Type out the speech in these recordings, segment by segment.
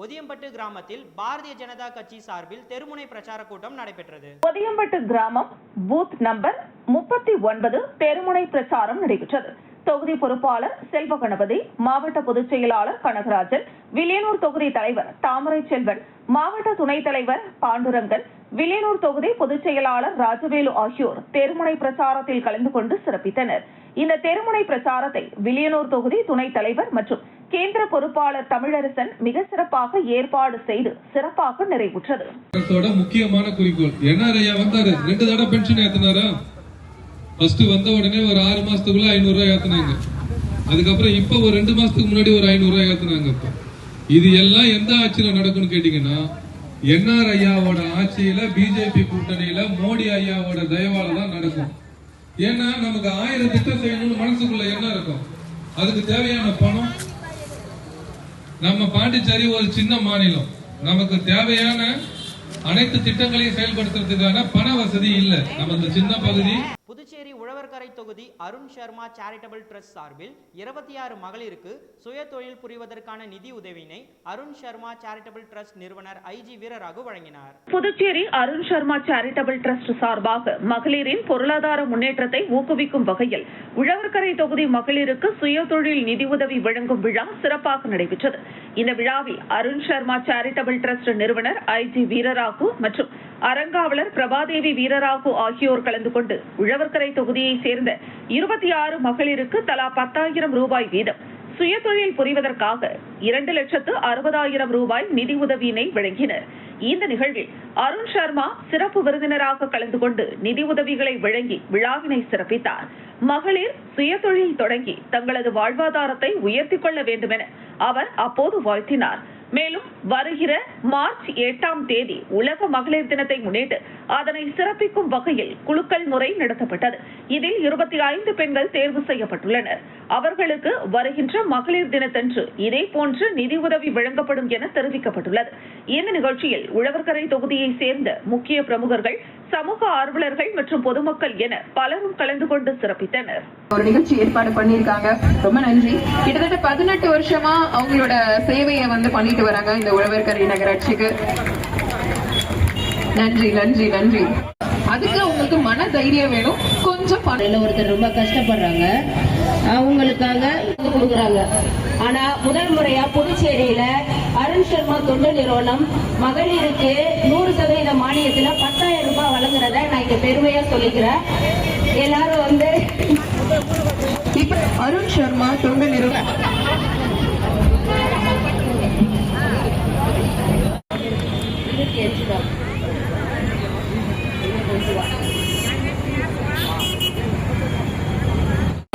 ஒதியம்பட்டு கிராமத்தில் பாரதிய ஜனதா கட்சி சார்பில் தெருமுனை பிரச்சார கூட்டம் நடைபெற்றது. ஒதியம்பட்டு கிராமம் பூத் நம்பர் 39 தெருமுனை பிரச்சாரம் நடைபெற்றது. தொகுதி பொறுப்பாளர் செல்வ கணபதி, மாவட்ட பொதுச் செயலாளர் கனகராஜன், வில்லியனூர் தொகுதி தலைவர் தாமரை செல்வன், மாவட்ட துணைத் தலைவர் பாண்டுரங்கன், வில்லியனூர் தொகுதி பொதுச் செயலாளர் ராஜவேலு ஆகியோர் தெருமுனை பிரச்சாரத்தில் கலந்து கொண்டு சிறப்பித்தனர். இந்த தெருமுனை பிரச்சாரத்தை வில்லியனூர் தொகுதி துணைத் தலைவர் மற்றும் கேந்திர பொறுப்பாளர் தமிழரசன் மிக சிறப்பாக ஏற்பாடு செய்து சிறப்பாக நிறைவுற்றது. முக்கியமான குறிக்கோள் என்ஆர்ஐயா வந்தாரு, 2 தடவை பென்ஷன் ஏத்தினாரா? ஃபர்ஸ்ட் வந்த உடனே ஒரு 6 மாசத்துக்குள்ள 500 ரூபாய் ஏத்தினாங்க. அதுக்கப்புறம் இப்ப ஒரு 2 மாசத்துக்கு முன்னாடி ஒரு 500 ரூபாய் ஏத்தினாங்க. இது எல்லாம் எந்த ஆட்சியில நடக்கும்னு கேட்டீங்கன்னா, என்ஆர் ஐயாவோட ஆட்சியில பிஜேபி கூட்டணியில மோடி ஐயாவோட தயவால தான் நடக்கும். ஏன்னா நமக்கு 1000 திட்டம் செய்யணும்னு மனசுக்குள்ள என்ன இருக்கும், அதுக்கு தேவையான பணம். நம்ம பாண்டிச்சேரி ஒரு சின்ன மாநிலம், நமக்கு தேவையான அனைத்து திட்டங்களையும் செயல்படுத்துறதுக்கான பண வசதி இல்ல. நமது சின்ன பகுதி. புதுச்சேரி உழவர்கரை தொகுதி அருண் சர்மா சேரிட்டபிள் ட்ரஸ்ட் சார்பில் 26 மகளிருக்கு சுய தொழில் புரிவதற்கான நிதி உதவியினை அருண் சர்மா சேரிட்டபிள் ட்ரஸ்ட் நிறுவனர் ஐஜி வீரராகு வழங்கினார். புதுச்சேரி அருண் சர்மா சேரிட்டபிள் ட்ரஸ்ட் சார்பாக மகளிரின் பொருளாதார முன்னேற்றத்தை ஊக்குவிக்கும் வகையில் உழவர்கரை தொகுதி மகளிருக்கு சுய தொழில் நிதி உதவி வழங்கும் விழா சிறப்பாக நடைபெற்றது. இந்த விழாவில் அருண் சர்மா சேரிட்டபிள் ட்ரஸ்ட் நிறுவனர் ஐஜி வீரராகு மற்றும் அரங்காவலர் பிரபாதேவி வீரராகு ஆகியோர் கலந்து கொண்டு உழவர்கரை தொகுதியை சேர்ந்த 26 மகளிருக்கு தலா 10,000 ரூபாய் வீதம் சுயதொழில் புரிவதற்காக 2,60,000 ரூபாய் நிதி உதவியினை வழங்கினர். இந்த நிகழ்வில் அருண் சர்மா சிறப்பு விருந்தினராக கலந்து கொண்டு நிதி உதவிகளை வழங்கி விழாவினை சிறப்பித்தார். மகளிர் சுயதொழில் தொடங்கி தங்களது வாழ்வாதாரத்தை உயர்த்திக் கொள்ள வேண்டும் என அவர் அப்போது வாழ்த்தினார். மேலும் வருகிற மார்ச் 8ஆம் தேதி உலக மகளிர் தினத்தை முன்னிட்டு அதனை சிறப்பிக்கும் வகையில் குலுக்கல் முறை நடத்தப்பட்டது. இதில் 25 பெண்கள் தேர்வு செய்யப்பட்டுள்ளனர். அவர்களுக்கு வருகின்ற மகளிர் தினத்தன்று இதே போன்று நிதி உதவி வழங்கப்படும் என தெரிவிக்கப்பட்டுள்ளது. இந்த நிகழ்ச்சியில் உழவர்கரை தொகுதியை சேர்ந்த முக்கிய பிரமுகர்கள், சமூக ஆர்வலர்கள் மற்றும் பொதுமக்கள் என பலரும் கலந்து கொண்டு சிறப்பித்தனர். ஒரு நிகழ்ச்சி ஏற்பாடு பண்ணிருக்காங்க, ரொம்ப நன்றி. கிட்டத்தட்ட 18 வருஷமா அவங்களோட சேவையை பண்ணிட்டு வராங்க இந்த உழவர்கரை நகராட்சிக்கு. நன்றி நன்றி நன்றி. அதுக்கு உங்களுக்கு மன தைரியம் வேணும், கொஞ்சம் பணம். ஒருத்தர் ரொம்ப கஷ்டப்படுறாங்க, அவங்களுக்காக கொடுக்குறாங்க. ஆனா முதல் முறையா புதுச்சேரியில அருண் சர்மா தொண்டு நிறுவனம் மகளிருக்கு 100% மானியத்துல 10,000 ரூபாய் வழங்குறத நான் இங்க பெருமையா சொல்லிக்கிறேன். எல்லாரும் இப்ப அருண் சர்மா தொண்டு நிறுவனம்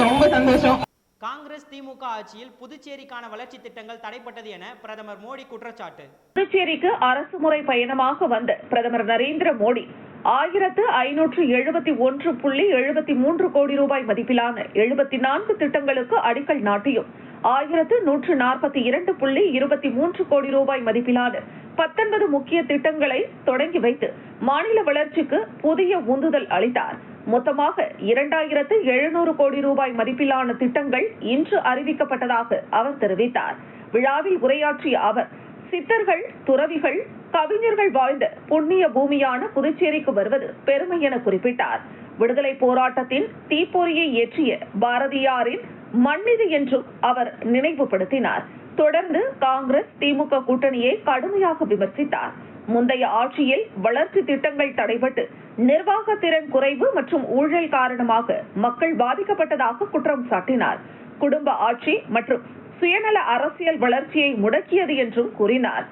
ரொம்ப சந்தோஷம். காங்கிரஸ் திமுக ஆட்சியில் புதுச்சேரிக்கான வளர்ச்சி திட்டங்கள் தடைப்பட்டது என பிரதமர் மோடி குற்றச்சாட்டு. புதுச்சேரிக்கு அரசு முறை பயணமாக வந்த பிரதமர் நரேந்திர மோடி 1571.73 கோடி ரூபாய் மதிப்பிலான 74 திட்டங்களுக்கு அடிக்கல் நாட்டியும் 1142.23 கோடி ரூபாய் மதிப்பிலான 19 முக்கிய திட்டங்களை தொடங்கி வைத்து மாநில வளர்ச்சிக்கு புதிய உந்துதல் அளித்தார். மொத்தமாக 2,700 கோடி ரூபாய் மதிப்பிலான திட்டங்கள் இன்று அறிவிக்கப்பட்டதாக அவர் தெரிவித்தார். விழாவில் உரையாற்றிய அவர், சித்தர்கள், துறவிகள், கவிஞர்கள் வாழ்ந்த புண்ணிய பூமியான புதுச்சேரிக்கு வருவது பெருமை என குறிப்பிட்டார். விடுதலை போராட்டத்தின் தீப்பொறியை ஏற்றிய பாரதியாரின் மண்ணிது என்றும் அவர் நினைவுபடுத்தினார். தொடர்ந்து காங்கிரஸ் திமுக கூட்டணியை கடுமையாக விமர்சித்தார். முந்தைய ஆட்சியில் வளர்ச்சி திட்டங்கள் தடைபட்டு நிர்வாக திறன் குறைவு மற்றும் ஊழல் காரணமாக மக்கள் பாதிக்கப்பட்டதாக குற்றம் சாட்டினார். குடும்ப ஆட்சி மற்றும் சுயநல அரசியல் வளர்ச்சியை முடக்கியது என்றும் கூறினார்.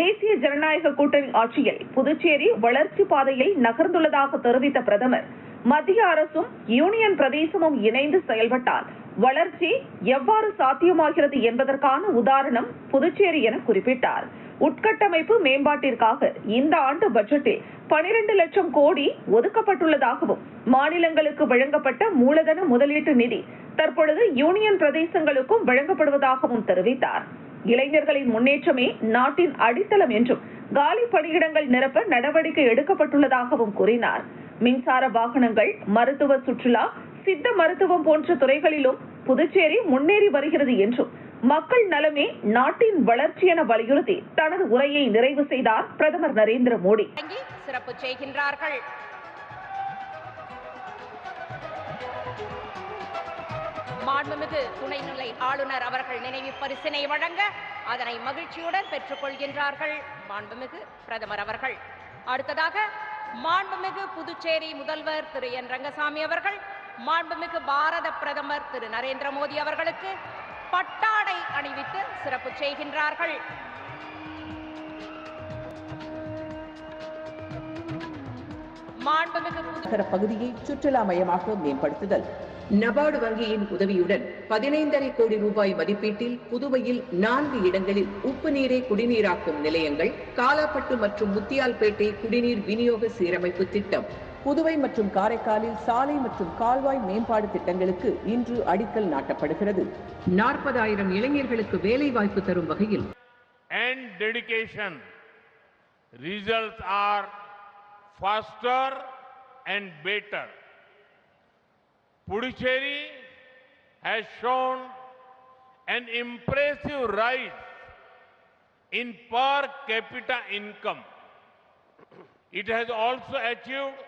தேசிய ஜனநாயக கூட்டணி ஆட்சியில் புதுச்சேரி வளர்ச்சி பாதையில் நகர்ந்துள்ளதாக தெரிவித்த பிரதமர், மத்திய அரசும் யூனியன் பிரதேசமும் இணைந்து செயல்பட்டால் வளர்ச்சி எவ்வாறு சாத்தியமாகிறது என்பதற்கான உதாரணம் புதுச்சேரி என குறிப்பிட்டார். உட்கட்டமைப்பு மேம்பாட்டிற்காக இந்த ஆண்டு பட்ஜெட்டில் 12 லட்சம் கோடி ஒதுக்கப்பட்டுள்ளதாகவும் மாநிலங்களுக்கு வழங்கப்பட்ட மூலதன முதலீட்டு நிதி தற்பொழுது யூனியன் பிரதேசங்களுக்கும் வழங்கப்படுவதாகவும் தெரிவித்தார். இளைஞர்களின் முன்னேற்றமே நாட்டின் அடித்தளம் என்றும் காலி பணியிடங்கள் நிரப்ப நடவடிக்கை எடுக்கப்பட்டுள்ளதாகவும் கூறினார். மின்சார வாகனங்கள், மருத்துவ, சுற்றுலா, சித்த மருத்துவம் போன்ற துறைகளிலும் புதுச்சேரி முன்னேறி வருகிறது என்றும் மக்கள் நலமே நாட்டின் வளர்ச்சி என வலியுறுத்தி தனது உரையை நிறைவு செய்தார் பிரதமர் நரேந்திர மோடி. சிறப்பு செய்கின்றார்கள். மாண்புமிகு துணைநிலை ஆளுநர் அவர்கள் நினைவு பரிசினை வழங்க அதனை மகிழ்ச்சியுடன் பெற்றுக் கொள்கின்றார்கள் மாண்புமிகு பிரதமர் அவர்கள். அடுத்ததாக மாண்புமிகு புதுச்சேரி முதல்வர் திரு என் ரங்கசாமி அவர்கள் மாண்புமிகு பாரத பிரதமர் திரு நரேந்திர மோடி அவர்களுக்கு பட்டாடை அணிவித்து சிறப்பு செய்கின்றார்கள். நகர பகுதியை சுற்றுலா மையமாக மேம்படுத்துதல். நபார்டு வங்கியின் உதவியுடன் 15.5 கோடி ரூபாய் மதிப்பீட்டில் புதுவையில் 4 இடங்களில் உப்பு நீரை குடிநீராக்கும் நிலையங்கள், காலாப்பட்டு மற்றும் முத்தியால்பேட்டை குடிநீர் விநியோக சீரமைப்பு திட்டம். புதுவை மற்றும் காரைக்காலில் சாலை மற்றும் கால்வாய் மேம்பாடு திட்டங்களுக்கு இன்று அடிக்கல் நாட்டப்படுகிறது. 40,000 இளைஞர்களுக்கு வேலை வாய்ப்பு தரும் வகையில் and dedication results are faster and better. Puducherry has shown an impressive rise in per capita income. It has also achieved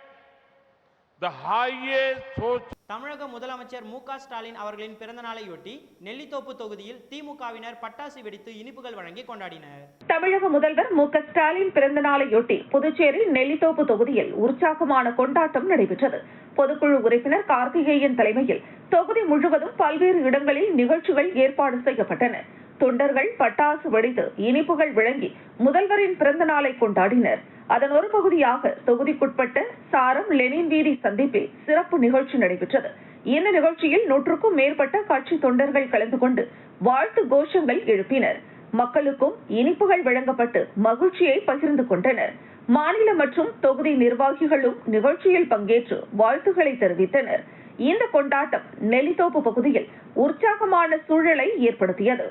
the highest social. தமிழக முதலமைச்சர் மு.க. ஸ்டாலின் அவர்களின் பிறந்த நாளையொட்டி நெல்லித்தோப்பு தொகுதியில் திமுகவினர் பட்டாசு வெடித்து இனிப்புகள் வழங்கி கொண்டாடினர். தமிழக முதல்வர் மு.க. ஸ்டாலின் பிறந்த நாளையொட்டி புதுச்சேரி நெல்லித்தோப்பு தொகுதியில் உற்சாகமான கொண்டாட்டம் நடைபெற்றது. பொதுக்குழு உறுப்பினர் கார்த்திகேயன் தலைமையில் தொகுதி முழுவதும் பல்வேறு இடங்களில் நிகழ்ச்சிகள் ஏற்பாடு செய்யப்பட்டன. தொண்டர்கள் பட்டாசு வெடித்து இனிப்புகள் வழங்கி முதல்வரின் பிறந்த நாளை கொண்டாடினர். அதன் ஒரு பகுதியாக தொகுதிக்குட்பட்ட சாரம் லெனின் வீதி சந்திப்பில் சிறப்பு நிகழ்ச்சி நடைபெற்றது. இந்த நிகழ்ச்சியில் 100க்கும் மேற்பட்ட கட்சி தொண்டர்கள் கலந்து கொண்டு வாழ்த்து கோஷங்கள் எழுப்பினர். மக்களுக்கும் இனிப்புகள் வழங்கப்பட்டு மகிழ்ச்சியை பகிர்ந்து கொண்டனர். மாநில மற்றும் தொகுதி நிர்வாகிகளும் நிகழ்ச்சியில் பங்கேற்று வாழ்த்துக்களை தெரிவித்தனர். இந்த கொண்டாட்டம் நெல்லித்தோப்பு பகுதியில் உற்சாகமான சூழலை ஏற்படுத்தியது.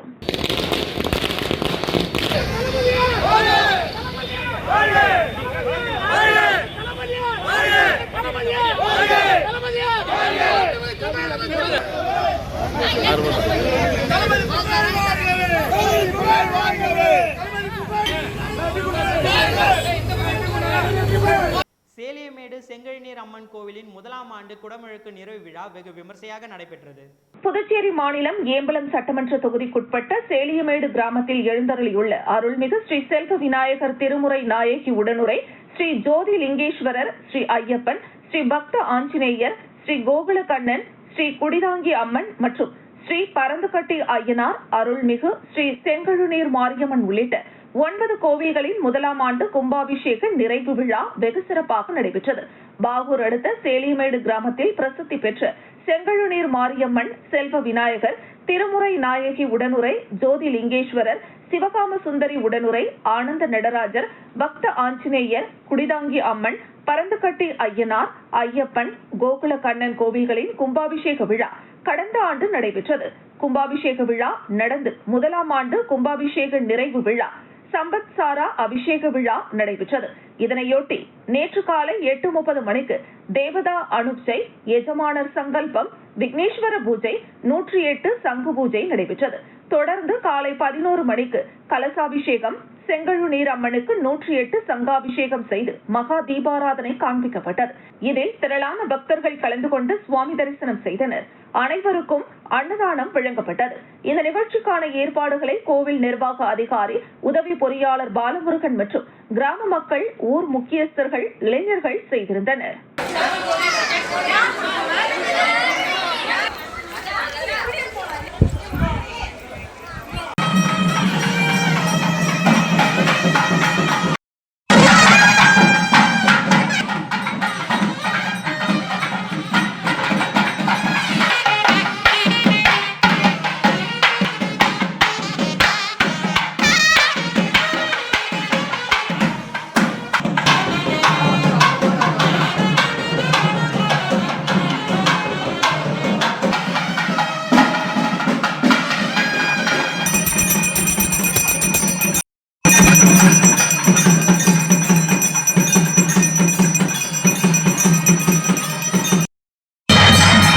சேலியமேடு செங்கழுநீர் அம்மன் கோவிலின் 1ஆம் ஆண்டு குடமுழுக்கு நிறைவு விழா வெகு விமர்சையாக நடைபெற்றது. புதுச்சேரி மாநிலம் ஏம்பலம் சட்டமன்ற தொகுதிக்குட்பட்ட சேலியமேடு கிராமத்தில் எழுந்தருளியுள்ள அருள்மிகு ஸ்ரீ செல்வ விநாயகர் திருமுறை நாயகி உடனுரை ஸ்ரீ ஜோதி லிங்கேஸ்வரர், ஸ்ரீ ஐயப்பன், ஸ்ரீ பக்த ஆஞ்சநேயர், ஸ்ரீ கோகுலகண்ணன், ஸ்ரீ குடிதாங்கி அம்மன் மற்றும் ஸ்ரீ பரந்துகட்டி ஐயனார், அருள்மிகு ஸ்ரீ செங்கழுநீர் மாரியம்மன் உள்ளிட்ட 9 கோவில்களின் 1ஆம் ஆண்டு கும்பாபிஷேக நிறைவு விழா வெகு சிறப்பாக நடைபெற்றது. பாகூர் அடுத்த சேலியமேடு கிராமத்தில் பிரசித்தி பெற்ற செங்கழுநீர் மாரியம்மன், செல்வ விநாயகர், திருமுறை நாயகி உடனுரை ஜோதி லிங்கேஸ்வரர், சிவகாம சுந்தரி உடனுரை ஆனந்த நடராஜர், பக்த ஆஞ்சநேயர், குடிதாங்கி அம்மன், பரந்துகட்டி ஐயனார், ஐயப்பன், கோகுல கண்ணன் கோவில்களின் கும்பாபிஷேக விழா கடந்த ஆண்டு நடைபெற்றது. கும்பாபிஷேக விழா நடந்து 1ஆம் ஆண்டு கும்பாபிஷேக நிறைவு விழா சம்பத்சாரா அபிஷேக விழா நடைபெற்றது. இதனையொட்டி நேற்று காலை 8:30 மணிக்கு தேவதா அனுப்சை, எஜமானர் சங்கல்பம், விக்னேஸ்வர பூஜை, 108 சங்கு பூஜை நடைபெற்றது. தொடர்ந்து காலை 11 மணிக்கு கலசாபிஷேகம், செங்கழுநீர் அம்மனுக்கு 108 சங்காபிஷேகம் செய்து மகா தீபாராதனை காண்பிக்கப்பட்டது. இதில் திரளான பக்தர்கள் கலந்து கொண்டு சுவாமி தரிசனம் செய்தனர். அனைவருக்கும் அன்னதானம் வழங்கப்பட்டது. இந்த நிகழ்ச்சிக்கான ஏற்பாடுகளை கோவில் நிர்வாக அதிகாரி, உதவி பொறியாளர் பாலமுருகன் மற்றும் கிராம மக்கள், ஊர் முக்கியஸ்தர்கள், இளைஞர்கள் செய்திருந்தனர்.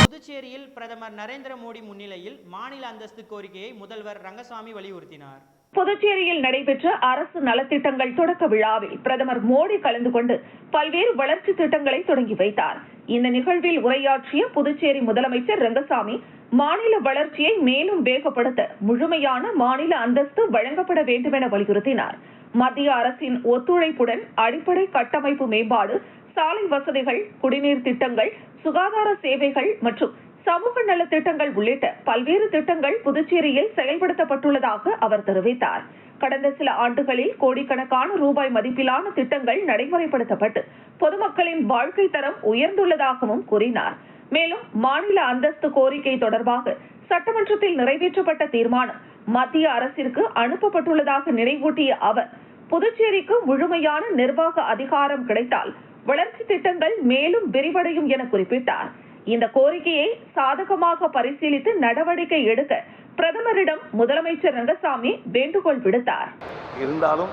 புதுச்சேரியில் பிரதமர் நரேந்திர மோடி முன்னிலையில் மாநில அந்தஸ்து கோரிக்கையை முதல்வர் ரங்கசாமி வலியுறுத்தினார். புதுச்சேரியில் நடைபெற்ற அரசு நலத்திட்டங்கள் தொடக்க விழாவில் பிரதமர் மோடி கலந்து கொண்டு பல்வேறு வளர்ச்சி திட்டங்களை தொடங்கி வைத்தார். இந்த நிகழ்வில் உரையாற்றிய புதுச்சேரி முதலமைச்சர் ரங்கசாமி மாநில வளர்ச்சியை மேலும் வேகப்படுத்த முழுமையான மாநில அந்தஸ்து வழங்கப்பட வேண்டும் என வலியுறுத்தினார். மத்திய அரசின் ஒத்துழைப்புடன் அடிப்படை கட்டமைப்பு மேம்பாடு, சாலை வசதிகள், குடிநீர் திட்டங்கள், சுகாதார சேவைகள் மற்றும் சமூக நல திட்டங்கள் உள்ளிட்ட பல்வேறு திட்டங்கள் புதுச்சேரியில் செயல்படுத்தப்பட்டுள்ளதாக அவர் தெரிவித்தார். கடந்த சில ஆண்டுகளில் கோடிக்கணக்கான ரூபாய் மதிப்பிலான திட்டங்கள் நடைமுறைப்படுத்தப்பட்டு பொதுமக்களின் வாழ்க்கை தரம் உயர்ந்துள்ளதாகவும் கூறினார். மேலும் மாநில அந்தஸ்து கோரிக்கை தொடர்பாக சட்டமன்றத்தில் நிறைவேற்றப்பட்ட தீர்மானம் மத்திய அரசிற்கு அனுப்பப்பட்டுள்ளதாக நினைவூட்டிய அவர், புதுச்சேரிக்கு முழுமையான நிர்வாக அதிகாரம் கிடைத்தால் வளர்ச்சி திட்டங்கள் மேலும் விரிவடையும் என குறிப்பிட்டார். இந்த கோரிக்கையை சாதகமாக பரிசீலித்து நடவடிக்கை எடுக்க பிரதமரிடம் முதலமைச்சர் ரங்கசாமி வேண்டுகோள் விடுத்தார். இருந்தாலும்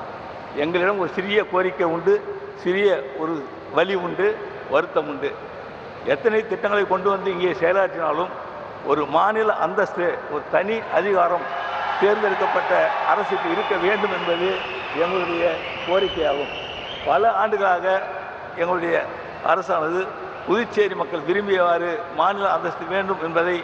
எங்களிடம் ஒரு சிறிய கோரிக்கை உண்டு, சிறிய ஒரு வலி உண்டு, வருத்தம் உண்டு. எத்தனை திட்டங்களை கொண்டு வந்து இங்கே செயலாற்றினாலும் ஒரு மாநில அந்தஸ்து, ஒரு தனி அதிகாரம் தேர்ந்தெடுக்கப்பட்ட அரசுக்கு இருக்க வேண்டும் என்பது எங்களுடைய கோரிக்கையாகும். பல ஆண்டுகளாக எங்களுடைய அரசானது புதுச்சேரி மக்கள் விரும்பியவாறு மாநில அந்தஸ்து வேண்டும் என்பதை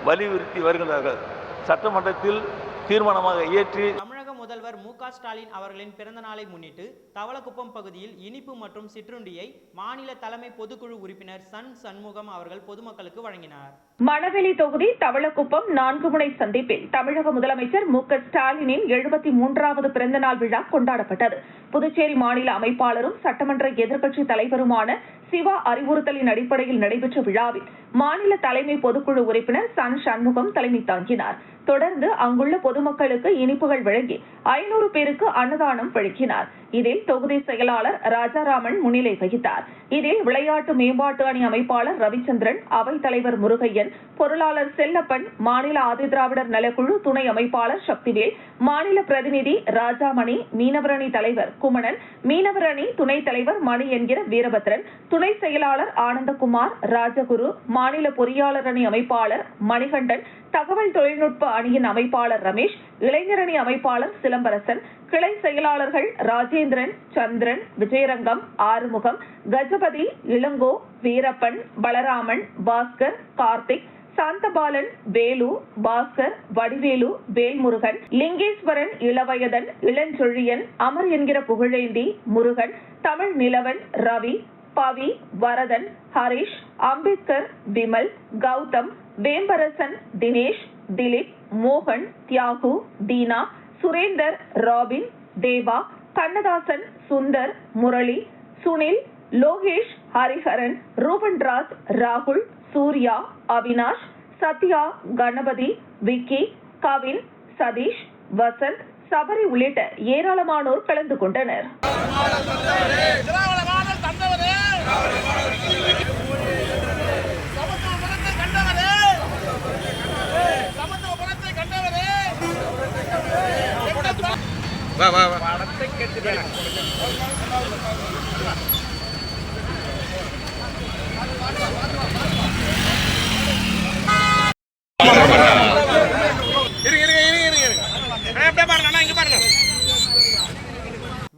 வலியுறுத்தி வருகின்றார்கள். சட்டமன்றத்தில் தீர்மானமாக இயற்றி தமிழக முதல்வர் மு.க. ஸ்டாலின் அவர்களின் பிறந்த நாளை முன்னிட்டு தவளக்குப்பம் பகுதியில் இனிப்பு மற்றும் சிற்றுண்டியை மாநில தலைமை பொதுக்குழு உறுப்பினர் சண்முகம் அவர்கள் பொதுமக்களுக்கு வழங்கினார். மணவெளி தொகுதி தவளக்குப்பம் 4 முனை சந்திப்பில் தமிழக முதலமைச்சர் மு.க. ஸ்டாலினின் 73வது பிறந்தநாள் விழா கொண்டாடப்பட்டது. புதுச்சேரி மாநில அமைப்பாளரும் சட்டமன்ற எதிர்க்கட்சி தலைவருமான சிவா அறிவுறுத்தலின் அடிப்படையில் நடைபெற்ற விழாவில் மாநில தலைமை பொதுக்குழு உறுப்பினர் சண்முகம் தலைமை தாங்கினார். தொடர்ந்து அங்குள்ள பொதுமக்களுக்கு இனிப்புகள் வழங்கி 500 பேருக்கு அன்னதானம் வழங்கினார். இதில் தொகுதி செயலாளர் ராஜாராமன் முன்னிலை வகித்தார். இதில் விளையாட்டு மேம்பாட்டு அணி அமைப்பாளர் ரவிச்சந்திரன், அவைத் தலைவர் முருகையன், பொருளாளர் செல்லப்பன், மாநில ஆதிதிராவிடர் நலக்குழு துணை அமைப்பாளர் சக்திவேல், மாநில பிரதிநிதி ராஜாமணி, மீனவர் அணி தலைவர் குமணன், மீனவர் அணி துணைத் தலைவர் மணி என்கிற வீரபத்ரன், துணை செயலாளர் ஆனந்தகுமார், ராஜகுரு, மாநில பொறியாளர் அணி அமைப்பாளர் மணிகண்டன், தகவல் தொழில்நுட்ப அணியின் அமைப்பாளர் ரமேஷ், இளைஞரணி அமைப்பாளர் சிலம்பரசன், கிளை செயலாளர்கள் ராஜேந்திரன், சந்திரன், விஜயரங்கம், ஆறுமுகம், கஜபதி, இளங்கோ, வீரப்பன், பலராமன், பாஸ்கர், கார்த்திக், சாந்தபாலன், வேலு, பாஸ்கர், வடிவேலு, வேல்முருகன், லிங்கேஸ்வரன், இளவயதன், இளஞ்சொழியன், அமர் என்கிற புகழேந்தி, முருகன், தமிழ் நிலவன், ரவி, பவி, வரதன், ஹரிஷ், அம்பேத்கர், விமல், கௌதம், வேம்பரசன், தினேஷ், திலீப், மோகன், தியாகு, தீனா, சுரேந்தர், ராபின், தேவா, கண்ணதாசன், சுந்தர், முரளி, சுனில், லோகேஷ், ஹரிஹரன், ரூபன்ராஜ், ராகுல், சூர்யா, அவினாஷ், சத்யா, கணபதி, விக்கி, கவின், சதீஷ், வசந்த், சபரி உள்ளிட்ட ஏராளமானோர் கலந்து கொண்டனர்.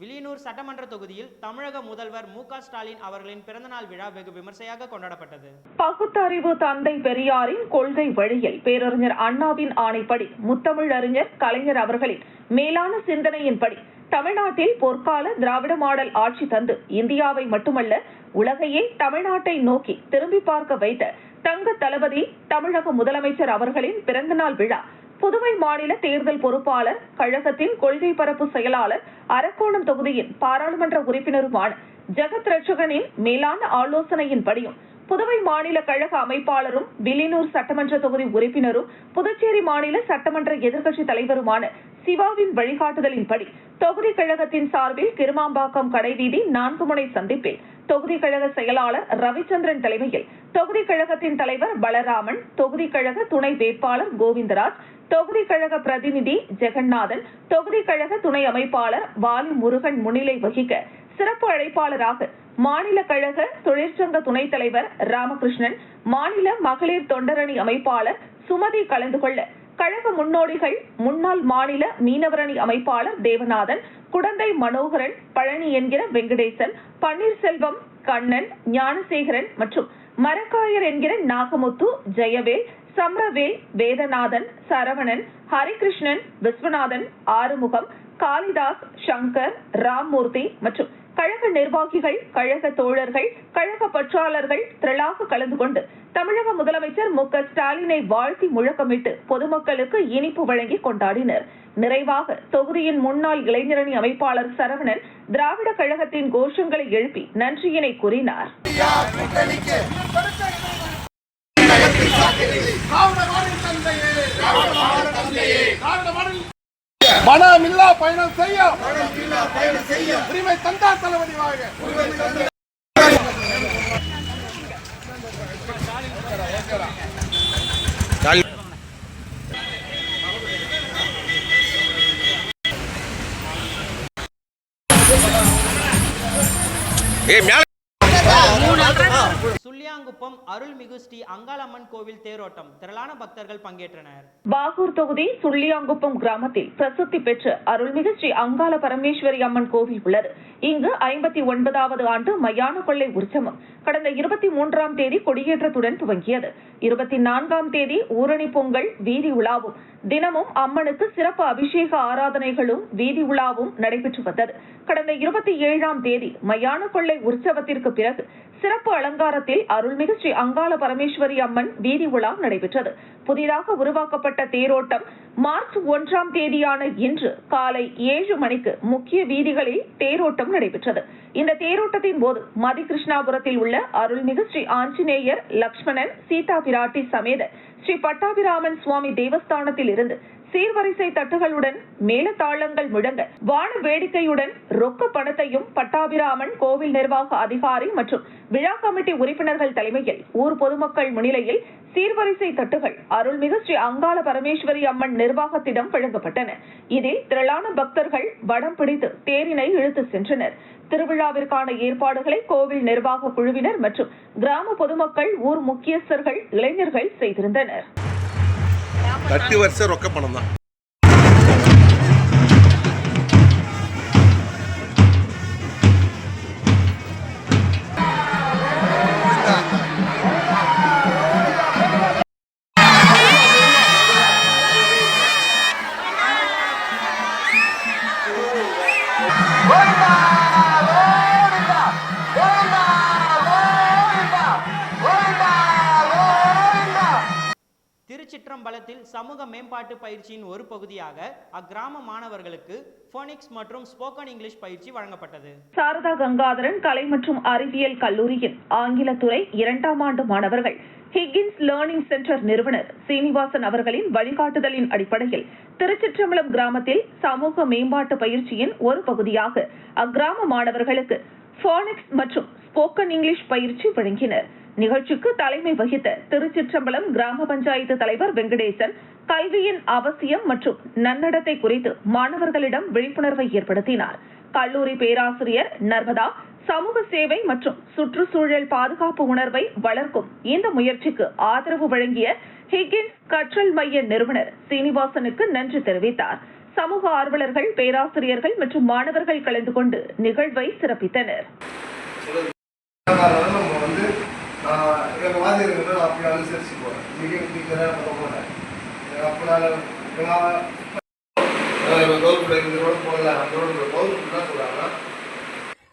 வில்லியனூர் சட்டமன்ற தொகுதியில் தமிழக முதல்வர் மு.க. ஸ்டாலின் அவர்களின் பிறந்தநாள் விழா வெகு விமர்சையாக கொண்டாடப்பட்டது. பகுத்தறிவு தந்தை பெரியாரின் கொள்கை வழியில் பேரறிஞர் அண்ணாவின் ஆணைப்படி முத்தமிழறிஞர் கலைஞர் அவர்களின் மேலான சிந்தனையின்படி தமிழ்நாட்டில் பொற்கால திராவிட மாடல் ஆட்சி தந்து இந்தியாவை மட்டுமல்ல உலகையே தமிழ்நாட்டை நோக்கி திரும்பி பார்க்க வைத்த தங்க தளபதி தமிழக முதலமைச்சர் அவர்களின் பிறந்தநாள் விழா புதுவை மாநில தேர்தல் பொறுப்பாளர், கழகத்தின் கொள்கை பரப்பு செயலாளர், அரக்கோணம் தொகுதியின் பாராளுமன்ற உறுப்பினருமான ஜெகத் ரட்சகனின் மேலான ஆலோசனையின்படியும் புதுவை மாநில கழக அமைப்பாளரும் வில்லியனூர் சட்டமன்ற தொகுதி உறுப்பினரும் புதுச்சேரி மாநில சட்டமன்ற எதிர்க்கட்சி தலைவருமான சிவாவின் வழிகாட்டுதலின்படி தொகுதி கழகத்தின் சார்பில் கிருமாம்பாக்கம் கடைவீதி 4 முனை சந்திப்பில் தொகுதி கழக செயலாளர் ரவிச்சந்திரன் தலைமையில் தொகுதி கழகத்தின் தலைவர் பலராமன், தொகுதி கழக துணை வேட்பாளர் கோவிந்தராஜ், தொகுதி கழக பிரதிநிதி ஜெகநாதன், தொகுதி கழக துணை அமைப்பாளர் வாலி முருகன் முன்னிலை வகிக்க சிறப்பு அழைப்பாளராக மாநில கழக தொழிற்சங்க துணைத் தலைவர் ராமகிருஷ்ணன், மாநில மகளிர் தொண்டரணி அமைப்பாளர் சுமதி கலந்து கொள்ள கழக முன்னோடிகள் முன்னாள் மாநில மீனவரணி அமைப்பாளர் தேவநாதன், குடந்தை மனோகரன், பழனி என்கிற வெங்கடேசன், பன்னீர்செல்வம், கண்ணன், ஞானசேகரன் மற்றும் மரக்காயர் என்கிற நாகமுத்து, ஜெயவேல், சம்ரவேல், வேதநாதன், சரவணன், ஹரிகிருஷ்ணன், விஸ்வநாதன், ஆறுமுகம், காளிதாஸ், சங்கர், ராம்மூர்த்தி மற்றும் கழக நிர்வாகிகள், கழக தோழர்கள், கழக பற்றாளர்கள் திரளாக கலந்து கொண்டு தமிழக முதலமைச்சர் மு.க.ஸ்டாலினை வாழ்த்தி முழக்கமிட்டு பொதுமக்களுக்கு இனிப்பு வழங்கி கொண்டாடினர். நிறைவாக தொகுதியின் முன்னாள் இளைஞரணி அமைப்பாளர் சரவணன் திராவிட கழகத்தின் கோஷங்களை எழுப்பி நன்றியினை கூறினார். மனமில்லா பயணம் செய்ய உரிமை தந்தார் தளபதி வாழ்க. சுள்ளியாங்குப்பம் அருள்மிகு ஸ்ரீ அங்காளம்மன் கோவில் தேரோட்டம், திரளான பக்தர்கள் பங்கேற்றனர். பாகூர் தொகுதி சுள்ளியாங்குப்பம் கிராமத்தில் பிரசித்தி பெற்ற அருள்மிகு ஸ்ரீ அங்காள பரமேஸ்வரி அம்மன் கோவில் உள்ளது. இங்கு 59வது ஆண்டு மயான கொள்ளை உற்சவம் கடந்த 23ஆம் தேதி கொடியேற்றத்துடன் துவங்கியது. 24ஆம் தேதி ஊரணி பொங்கல், வீதி உலாவும் தினமும் அம்மனுக்கு சிறப்பு அபிஷேக ஆராதனைகளும் வீதி உலாவும் நடைபெற்று வந்தது. கடந்த 27ஆம் தேதி மயான கொள்ளை உற்சவத்திற்கு பிறகு சிறப்பு அலங்காரத்தில் அருள்மிகு ஸ்ரீ அங்காள பரமேஸ்வரி அம்மன் வீதி உலா நடைபெற்றது. புதிதாக உருவாக்கப்பட்ட தேரோட்டம் மார்ச் 1ஆம் தேதியான இன்று காலை 7 மணிக்கு முக்கிய வீதிகளில் தேரோட்டம் நடைபெற்றது. இந்த தேரோட்டத்தின் போது மதிகிருஷ்ணாபுரத்தில் உள்ள அருள்மிகு ஸ்ரீ ஆஞ்சநேயர், லட்சுமணன், சீதா பிராட்டி சமேத ஸ்ரீ பட்டாபிராமன் சுவாமி தேவஸ்தானத்தில் இருந்து சீர்வரிசை தட்டுகளுடன் மேளதாளங்கள் முழங்க வான வேடிக்கையுடன் ரொக்க பணத்தையும் பட்டாபிராமன் கோவில் நிர்வாக அதிகாரி மற்றும் விழா கமிட்டி உறுப்பினர்கள் தலைமையில் ஊர் பொதுமக்கள் முன்னிலையில் சீர்வரிசை தட்டுகள் அருள்மிகு ஸ்ரீ அங்காள பரமேஸ்வரி அம்மன் நிர்வாகத்திடம் வழங்கப்பட்டன. இதில் திரளான பக்தர்கள் வடம் பிடித்து தேரினை இழுத்து சென்றனர். திருவிழாவிற்கான ஏற்பாடுகளை கோவில் நிர்வாக குழுவினர் மற்றும் கிராம பொதுமக்கள், ஊர் முக்கியஸ்தர்கள், இளைஞர்கள் செய்திருந்தனர். 10 வருஷம் ரொக்க பணம் தான். திருச்சிற்றம்பலத்தில் சமூக மேம்பாட்டு பயிற்சியின் ஒரு பகுதியாக அக்கிராம மாணவர்களுக்கு போனிக்ஸ் மற்றும் ஸ்போக்கன் இங்கிலீஷ் பயிற்சி வழங்கப்பட்டது. சாரதா கங்காதரன் கலை மற்றும் அறிவியல் கல்லூரியின் ஆங்கிலத்துறை 2ஆம் ஆண்டு மாணவர்கள் ஹிக்கின்ஸ் லேர்னிங் சென்டர் நிறுவனர் சீனிவாசன் அவர்களின் வழிகாட்டுதலின் அடிப்படையில் திருச்சிற்றம்பலம் கிராமத்தில் சமூக மேம்பாட்டு பயிற்சியின் ஒரு பகுதியாக அக்கிராம மாணவர்களுக்கு போனிக்ஸ் மற்றும் ஸ்போக்கன் இங்கிலீஷ் பயிற்சி வழங்கினர். நிகழ்ச்சிக்கு தலைமை வகித்த திருச்சிற்றம்பலம் கிராம பஞ்சாயத்து தலைவர் வெங்கடேசன் கல்வியின் அவசியம் மற்றும் நன்னடத்தை குறித்து மாணவர்களிடம் விழிப்புணர்வை ஏற்படுத்தினார். கல்லூரி பேராசிரியர் நர்மதா சமூக சேவை மற்றும் சுற்றுச்சூழல் பாதுகாப்பு உணர்வை வளர்க்கும் இந்த முயற்சிக்கு ஆதரவு வழங்கிய ஹிக்கின்ஸ் கற்றல் மைய நிறுவனர் சீனிவாசனுக்கு நன்றி தெரிவித்தார். சமூக ஆர்வலர்கள், பேராசிரியர்கள் மற்றும் மாணவர்கள் கலந்து கொண்டு நிகழ்வை சிறப்பித்தனர்.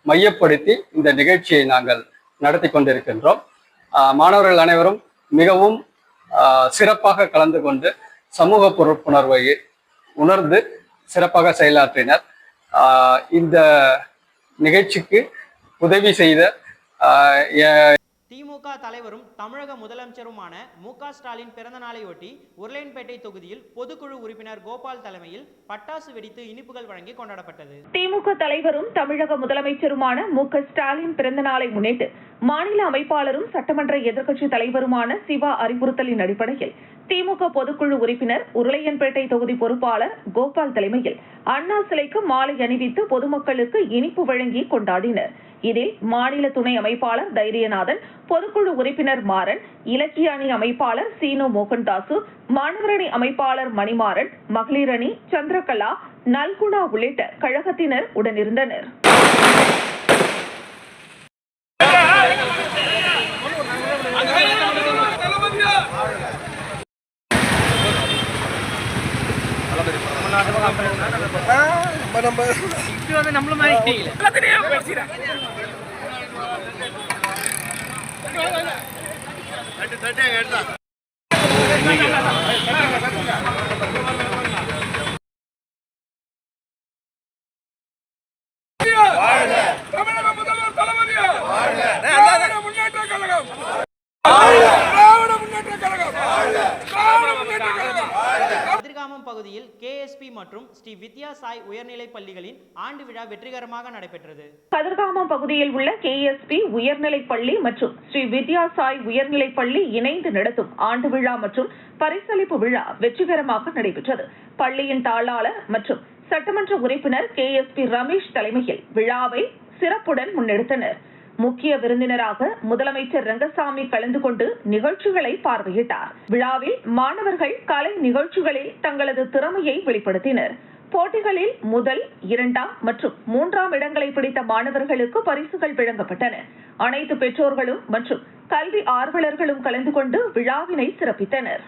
மையப்படுத்தி இந்த நிகழ்ச்சியை நாங்கள் நடத்தி கொண்டிருக்கின்றோம். மாணவர்கள் அனைவரும் மிகவும் சிறப்பாக கலந்து கொண்டு சமூக பொறுப்புணர்வை உணர்ந்து சிறப்பாக செயலாற்றினர். இந்த நிகழ்ச்சிக்கு உதவி செய்த திமுக தலைவரும் தமிழக முதலமைச்சருமான மு.க. ஸ்டாலின் பிறந்த நாளையொட்டி உருளையன்பேட்டை தொகுதியில் பொதுக்குழு உறுப்பினர் கோபால் தலைமையில் பட்டாசு வெடித்து இனிப்புகள் வழங்கி கொண்டாடப்பட்டது. திமுக தலைவரும் தமிழக முதலமைச்சருமான மு.க. ஸ்டாலின் பிறந்த நாளை முன்னிட்டு மாநில அமைப்பாளரும் சட்டமன்ற எதிர்க்கட்சி தலைவருமான சிவா அறிவுறுத்தலின் அடிப்படையில் திமுக பொதுக்குழு உறுப்பினர் உருளையன்பேட்டை தொகுதி பொறுப்பாளர் கோபால் தலைமையில் அண்ணா சிலைக்கு மாலை அணிவித்து பொதுமக்களுக்கு இனிப்பு வழங்கி கொண்டாடினர். இதில் மாநில துணை அமைப்பாளர் தைரியநாதன், பொதுக்குழு செயற்குழு உறுப்பினர் மாறன், இலக்கிய அணி அமைப்பாளர் சீனு மோகன்தாசு, மாணவரணி அமைப்பாளர் மணிமாறன், மகளிர் அணி சந்திரகலா, நல்குணா உள்ளிட்ட கழகத்தினர் உடனிருந்தனர். கதிர்காமம் பகுதியில் KSP மற்றும் ஸ்ரீ வித்யா சாய் உயர்நிலைப் பள்ளிகளின் ஆண்டு விழா வெற்றிகரமாக நடைபெற்றது. கதிர்காமம் பகுதியில் உள்ள KSP உயர்நிலைப் பள்ளி மற்றும் ஸ்ரீ வித்யா சாய் உயர்நிலைப் பள்ளி இணைந்து நடத்தும் ஆண்டு விழா மற்றும் பரிசளிப்பு விழா வெற்றிகரமாக நடைபெற்றது. பள்ளியின் தாளாளர் மற்றும் சட்டமன்ற உறுப்பினர் KSP ரமேஷ் தலைமையில் விழாவை சிறப்புடன் முன்னெடுத்தனர். முக்கிய விருந்தினராக முதலமைச்சர் ரங்கசாமி கலந்து கொண்டு நிகழ்ச்சிகளை பார்வையிட்டார். விழாவில் மாணவர்கள் கலை நிகழ்ச்சிகளில் தங்களது திறமையை வெளிப்படுத்தினர். போட்டிகளில் முதல், 2ஆம் மற்றும் 3ஆம் இடங்களை பிடித்த மாணவர்களுக்கு பரிசுகள் வழங்கப்பட்டன. அனைத்து பெற்றோர்களும் மற்றும் கல்வி ஆர்வலர்களும் கலந்து கொண்டு விழாவினை சிறப்பித்தனர்.